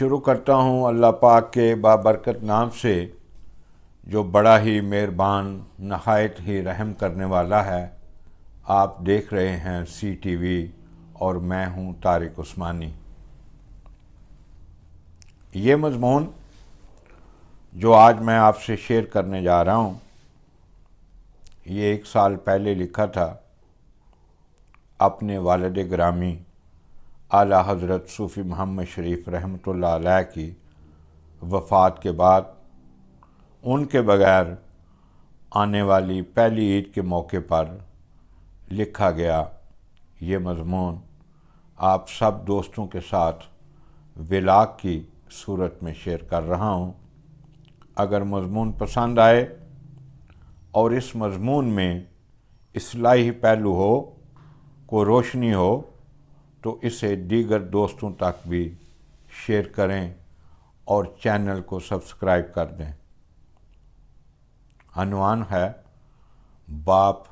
شروع کرتا ہوں اللہ پاک کے بابرکت نام سے جو بڑا ہی مہربان نہایت ہی رحم کرنے والا ہے۔ آپ دیکھ رہے ہیں سی ٹی وی اور میں ہوں طارق عثمانی۔ یہ مضمون جو آج میں آپ سے شیئر کرنے جا رہا ہوں یہ 1 سال پہلے لکھا تھا اپنے والد گرامی اعلیٰ حضرت صوفی محمد شریف رحمۃ اللہ علیہ کی وفات کے بعد ان کے بغیر آنے والی پہلی عید کے موقع پر لکھا گیا یہ مضمون آپ سب دوستوں کے ساتھ ولاگ کی صورت میں شیئر کر رہا ہوں۔ اگر مضمون پسند آئے اور اس مضمون میں اصلاحی پہلو ہو، کو روشنی ہو تو اسے دیگر دوستوں تک بھی شیئر کریں اور چینل کو سبسکرائب کر دیں۔ عنوان ہے باپ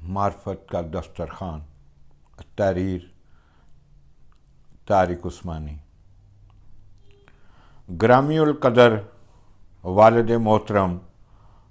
معرفت کا دسترخوان، تحریر طارق عثمانی۔ گرامی القدر والد محترم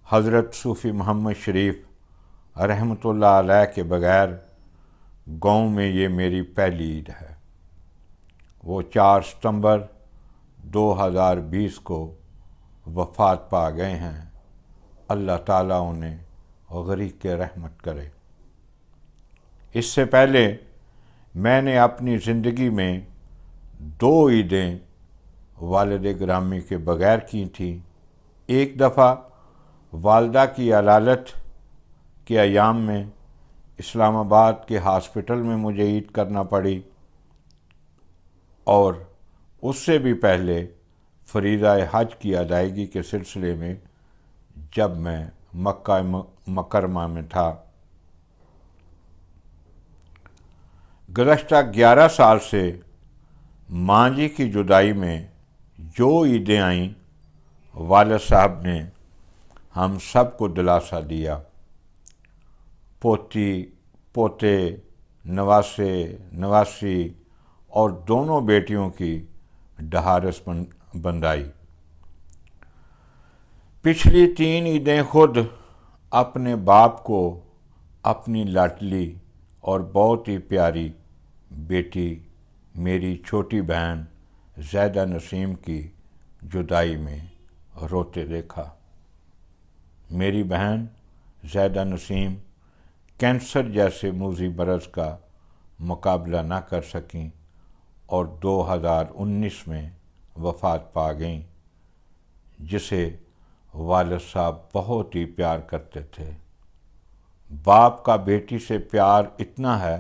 حضرت صوفی محمد شریف رحمۃ اللہ علیہ کے بغیر گاؤں میں یہ میری پہلی عید ہے۔ وہ 4 ستمبر 2020 کو وفات پا گئے ہیں۔ اللہ تعالیٰ انہیں غریق رحمت کرے۔ اس سے پہلے میں نے اپنی زندگی میں 2 عیدیں والد گرامی کے بغیر کی تھیں۔ ایک دفعہ والدہ کی علالت کے ایام میں اسلام آباد کے ہاسپٹل میں مجھے عید کرنا پڑی، اور اس سے بھی پہلے فریضہ حج کی ادائیگی کے سلسلے میں جب میں مکہ مکرمہ میں تھا۔ گزشتہ 11 سال سے ماں جی کی جدائی میں جو عیدیں آئیں والد صاحب نے ہم سب کو دلاسا دیا۔ پوتی، پوتے، نواسے، نواسی اور دونوں بیٹیوں کی ڈھارس بندائی۔ پچھلی 3 عیدیں خود اپنے باپ کو اپنی لاڈلی اور بہت ہی پیاری بیٹی میری چھوٹی بہن زیدہ نسیم کی جدائی میں روتے دیکھا۔ میری بہن زیدہ نسیم کینسر جیسے موذی مرض کا مقابلہ نہ کر سکیں اور 2019 میں وفات پا گئیں، جسے والد صاحب بہت ہی پیار کرتے تھے۔ باپ کا بیٹی سے پیار اتنا ہے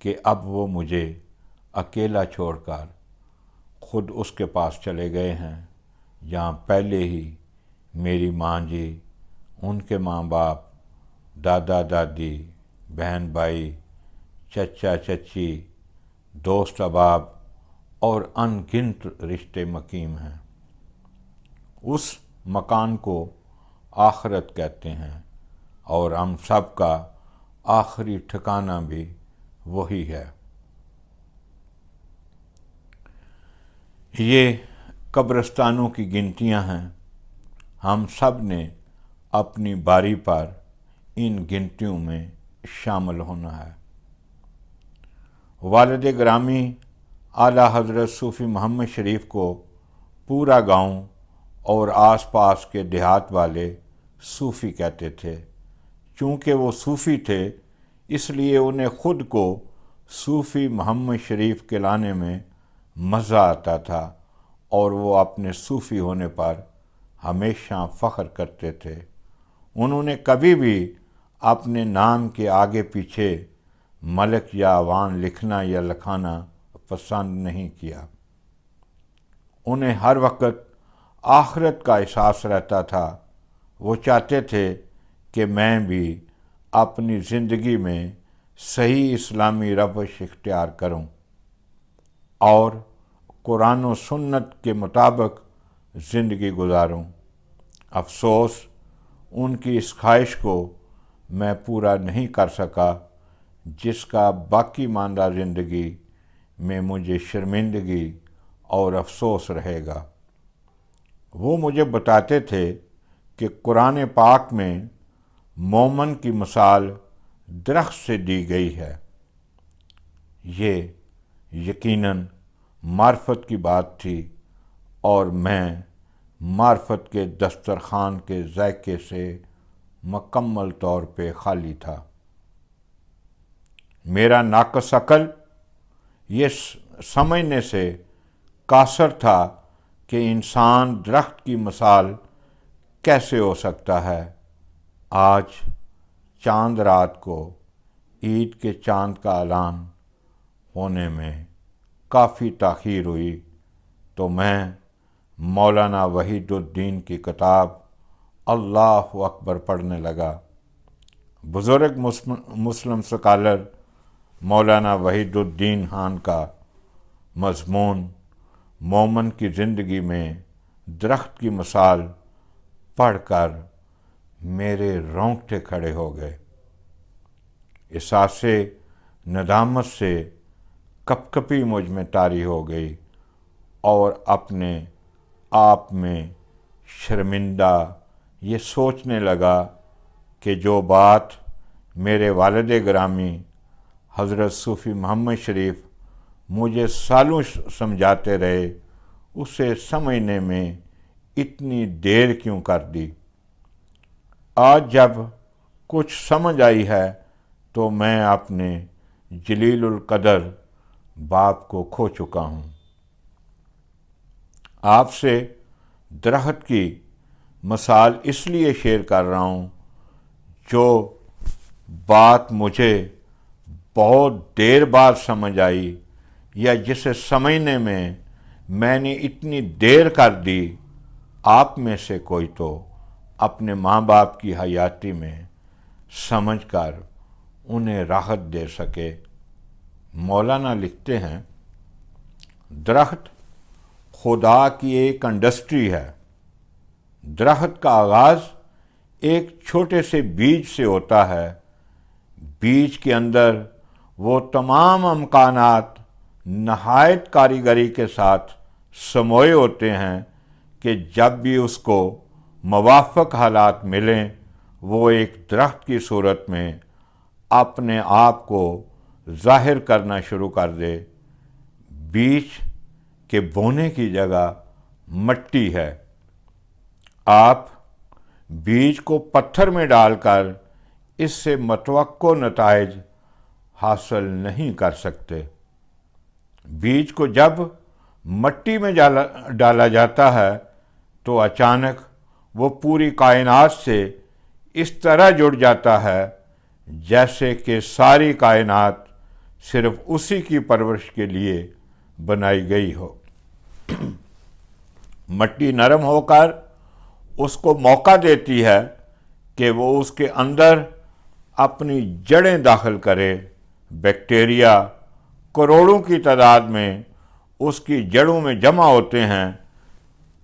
کہ اب وہ مجھے اکیلا چھوڑ کر خود اس کے پاس چلے گئے ہیں، جہاں پہلے ہی میری ماں جی، ان کے ماں باپ، دادا دادی، بہن بھائی، چچا چچی، دوست احباب اور ان گنت رشتے مقیم ہیں۔ اس مکان کو آخرت کہتے ہیں اور ہم سب کا آخری ٹھکانہ بھی وہی ہے۔ یہ قبرستانوں کی گنتیاں ہیں، ہم سب نے اپنی باری پر ان گنتیوں میں شامل ہونا ہے۔ والد گرامی اعلیٰ حضرت صوفی محمد شریف کو پورا گاؤں اور آس پاس کے دیہات والے صوفی کہتے تھے۔ چونکہ وہ صوفی تھے اس لیے انہیں خود کو صوفی محمد شریف کہلانے میں مزہ آتا تھا، اور وہ اپنے صوفی ہونے پر ہمیشہ فخر کرتے تھے۔ انہوں نے کبھی بھی اپنے نام کے آگے پیچھے ملک یا عوان لکھنا یا لکھانا پسند نہیں کیا۔ انہیں ہر وقت آخرت کا احساس رہتا تھا۔ وہ چاہتے تھے کہ میں بھی اپنی زندگی میں صحیح اسلامی روش اختیار کروں اور قرآن و سنت کے مطابق زندگی گزاروں۔ افسوس ان کی اس خواہش کو میں پورا نہیں کر سکا، جس کا باقی ماندہ زندگی میں مجھے شرمندگی اور افسوس رہے گا۔ وہ مجھے بتاتے تھے کہ قرآن پاک میں مومن کی مثال درخت سے دی گئی ہے۔ یہ یقیناً معرفت کی بات تھی اور میں معرفت کے دسترخوان کے ذائقے سے مکمل طور پہ خالی تھا۔ میرا ناقص عقل یہ سمجھنے سے قاصر تھا کہ انسان درخت کی مثال کیسے ہو سکتا ہے۔ آج چاند رات کو عید کے چاند کا اعلان ہونے میں کافی تاخیر ہوئی تو میں مولانا وحید الدین کی کتاب اللہ اکبر پڑھنے لگا۔ بزرگ مسلم سکالر مولانا وحید الدین خان کا مضمون مومن کی زندگی میں درخت کی مثال پڑھ کر میرے رونگٹے کھڑے ہو گئے۔ احساس ندامت سے کپ کپی مجھ میں طاری ہو گئی اور اپنے آپ میں شرمندہ یہ سوچنے لگا کہ جو بات میرے والد گرامی حضرت صوفی محمد شریف مجھے سالوں سمجھاتے رہے، اسے سمجھنے میں اتنی دیر کیوں کر دی۔ آج جب کچھ سمجھ آئی ہے تو میں اپنے جلیل القدر باپ کو کھو چکا ہوں۔ آپ سے درخت کی مثال اس لیے شیئر کر رہا ہوں جو بات مجھے بہت دیر بعد سمجھ آئی، یا جسے سمجھنے میں نے اتنی دیر کر دی۔ آپ میں سے کوئی تو اپنے ماں باپ کی حیاتی میں سمجھ کر انہیں راحت دے سکے۔ مولانا لکھتے ہیں، درخت خدا کی ایک انڈسٹری ہے۔ درخت کا آغاز ایک چھوٹے سے بیج سے ہوتا ہے۔ بیج کے اندر وہ تمام امکانات نہایت کاریگری کے ساتھ سموئے ہوتے ہیں کہ جب بھی اس کو موافق حالات ملیں وہ ایک درخت کی صورت میں اپنے آپ کو ظاہر کرنا شروع کر دے۔ بیج کے بونے کی جگہ مٹی ہے۔ آپ بیج کو پتھر میں ڈال کر اس سے متوقع نتائج حاصل نہیں کر سکتے۔ بیج کو جب مٹی میں ڈالا جاتا ہے تو اچانک وہ پوری کائنات سے اس طرح جڑ جاتا ہے جیسے کہ ساری کائنات صرف اسی کی پرورش کے لیے بنائی گئی ہو۔ مٹی نرم ہو کر اس کو موقع دیتی ہے کہ وہ اس کے اندر اپنی جڑیں داخل کرے۔ بیکٹیریا کروڑوں کی تعداد میں اس کی جڑوں میں جمع ہوتے ہیں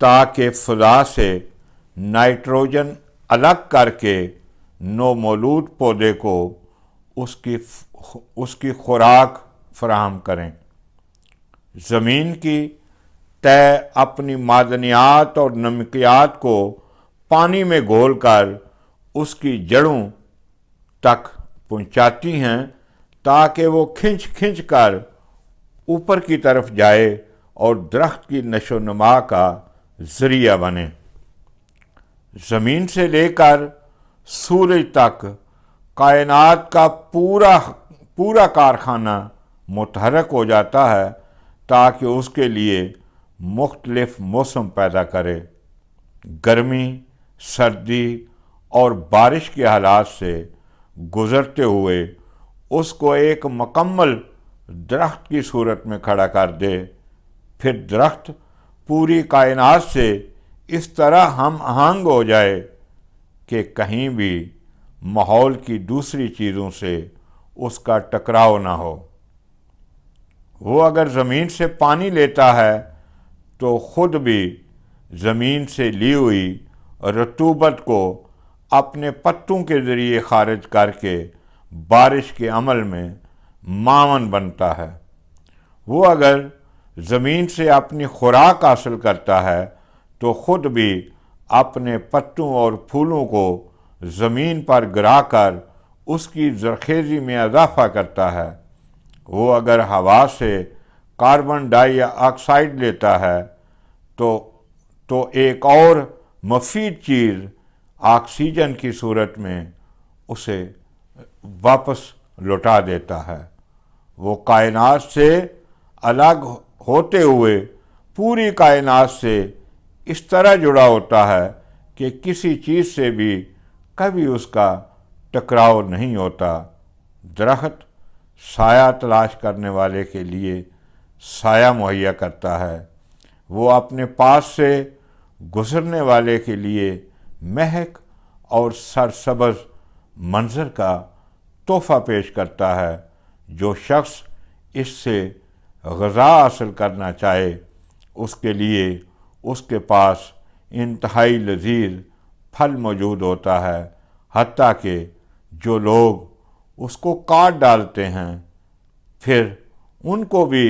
تاکہ فضا سے نائٹروجن الگ کر کے نو مولود پودے کو اس کی خوراک فراہم کریں۔ زمین کی تہ اپنی معدنیات اور نمکیات کو پانی میں گھول کر اس کی جڑوں تک پہنچاتی ہیں تاکہ وہ کھنچ کھنچ کر اوپر کی طرف جائے اور درخت کی نشو و نما کا ذریعہ بنے۔ زمین سے لے کر سورج تک کائنات کا پورا کارخانہ متحرک ہو جاتا ہے تاکہ اس کے لیے مختلف موسم پیدا کرے۔ گرمی، سردی اور بارش کے حالات سے گزرتے ہوئے اس کو ایک مکمل درخت کی صورت میں کھڑا کر دے۔ پھر درخت پوری کائنات سے اس طرح ہم آہنگ ہو جائے کہ کہیں بھی ماحول کی دوسری چیزوں سے اس کا ٹکراؤ نہ ہو۔ وہ اگر زمین سے پانی لیتا ہے تو خود بھی زمین سے لی ہوئی رطوبت کو اپنے پتوں کے ذریعے خارج کر کے بارش کے عمل میں معاون بنتا ہے۔ وہ اگر زمین سے اپنی خوراک حاصل کرتا ہے تو خود بھی اپنے پتوں اور پھولوں کو زمین پر گرا کر اس کی زرخیزی میں اضافہ کرتا ہے۔ وہ اگر ہوا سے کاربن ڈائی آکسائیڈ لیتا ہے تو ایک اور مفید چیز آکسیجن کی صورت میں اسے واپس لوٹا دیتا ہے۔ وہ کائنات سے الگ ہوتے ہوئے پوری کائنات سے اس طرح جڑا ہوتا ہے کہ کسی چیز سے بھی کبھی اس کا ٹکراؤ نہیں ہوتا۔ درخت سایہ تلاش کرنے والے کے لیے سایہ مہیا کرتا ہے۔ وہ اپنے پاس سے گزرنے والے کے لیے مہک اور سرسبز منظر کا تحفہ پیش کرتا ہے۔ جو شخص اس سے غذا حاصل کرنا چاہے اس کے لیے اس کے پاس انتہائی لذیذ پھل موجود ہوتا ہے، حتیٰ کہ جو لوگ اس کو کاٹ ڈالتے ہیں پھر ان کو بھی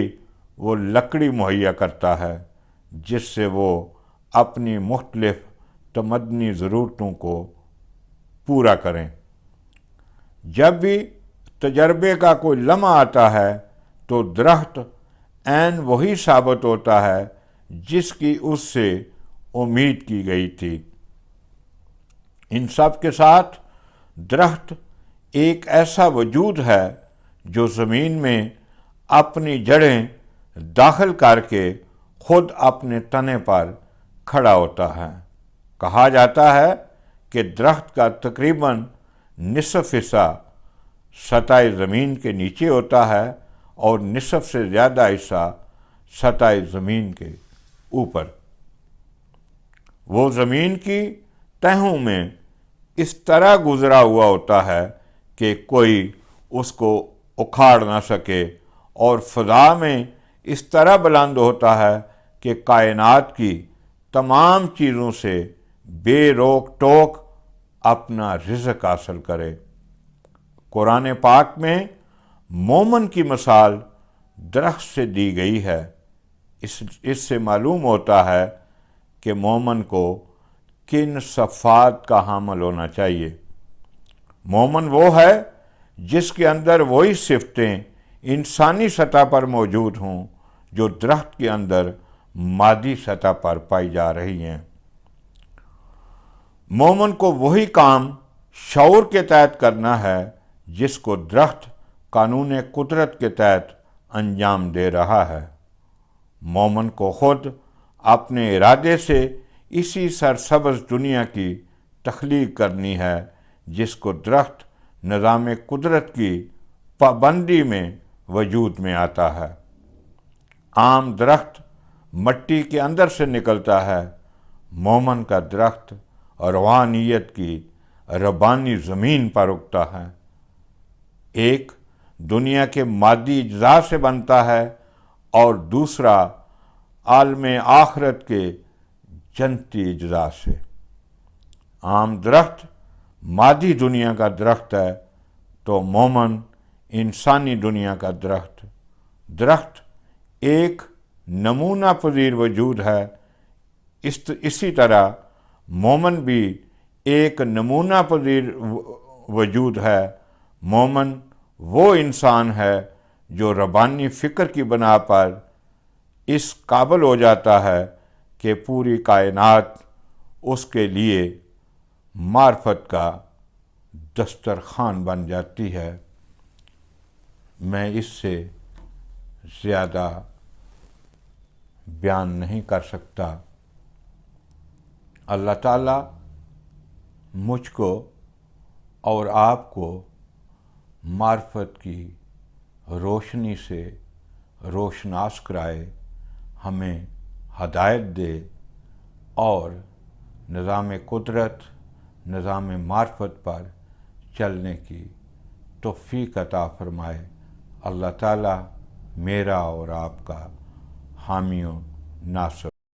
وہ لکڑی مہیا کرتا ہے جس سے وہ اپنی مختلف تمدنی ضرورتوں کو پورا کریں۔ جب بھی تجربے کا کوئی لمحہ آتا ہے تو درخت عین وہی ثابت ہوتا ہے جس کی اس سے امید کی گئی تھی۔ ان سب کے ساتھ درخت ایک ایسا وجود ہے جو زمین میں اپنی جڑیں داخل کر کے خود اپنے تنے پر کھڑا ہوتا ہے۔ کہا جاتا ہے کہ درخت کا تقریباً نصف حصہ سطح زمین کے نیچے ہوتا ہے اور نصف سے زیادہ حصہ سطح زمین کے اوپر۔ وہ زمین کی تہوں میں اس طرح گزرا ہوا ہوتا ہے کہ کوئی اس کو اکھاڑ نہ سکے، اور فضا میں اس طرح بلند ہوتا ہے کہ کائنات کی تمام چیزوں سے بے روک ٹوک اپنا رزق حاصل کرے۔ قرآن پاک میں مومن کی مثال درخت سے دی گئی ہے۔ اس سے معلوم ہوتا ہے کہ مومن کو کن صفات کا حامل ہونا چاہیے۔ مومن وہ ہے جس کے اندر وہی صفتیں انسانی سطح پر موجود ہوں جو درخت کے اندر مادی سطح پر پائی جا رہی ہیں۔ مومن کو وہی کام شعور کے تحت کرنا ہے جس کو درخت قانون قدرت کے تحت انجام دے رہا ہے۔ مومن کو خود اپنے ارادے سے اسی سرسبز دنیا کی تخلیق کرنی ہے جس کو درخت نظام قدرت کی پابندی میں وجود میں آتا ہے۔ عام درخت مٹی کے اندر سے نکلتا ہے، مومن کا درخت روحانیت کی ربانی زمین پر اگتا ہے۔ ایک دنیا کے مادی اجزاء سے بنتا ہے اور دوسرا عالم آخرت کے جنتی اجزاء سے۔ عام درخت مادی دنیا کا درخت ہے تو مومن انسانی دنیا کا درخت ایک نمونہ پذیر وجود ہے۔ اسی طرح مومن بھی ایک نمونہ پذیر وجود ہے۔ مومن وہ انسان ہے جو ربانی فکر کی بنا پر اس قابل ہو جاتا ہے کہ پوری کائنات اس کے لیے معرفت کا دسترخوان بن جاتی ہے۔ میں اس سے زیادہ بیان نہیں کر سکتا۔ اللہ تعالیٰ مجھ کو اور آپ کو معرفت کی روشنی سے روشناس کرائے، ہمیں ہدایت دے اور نظام قدرت، نظام معرفت پر چلنے کی توفیق عطا فرمائے۔ اللہ تعالیٰ میرا اور آپ کا حامی و ناصر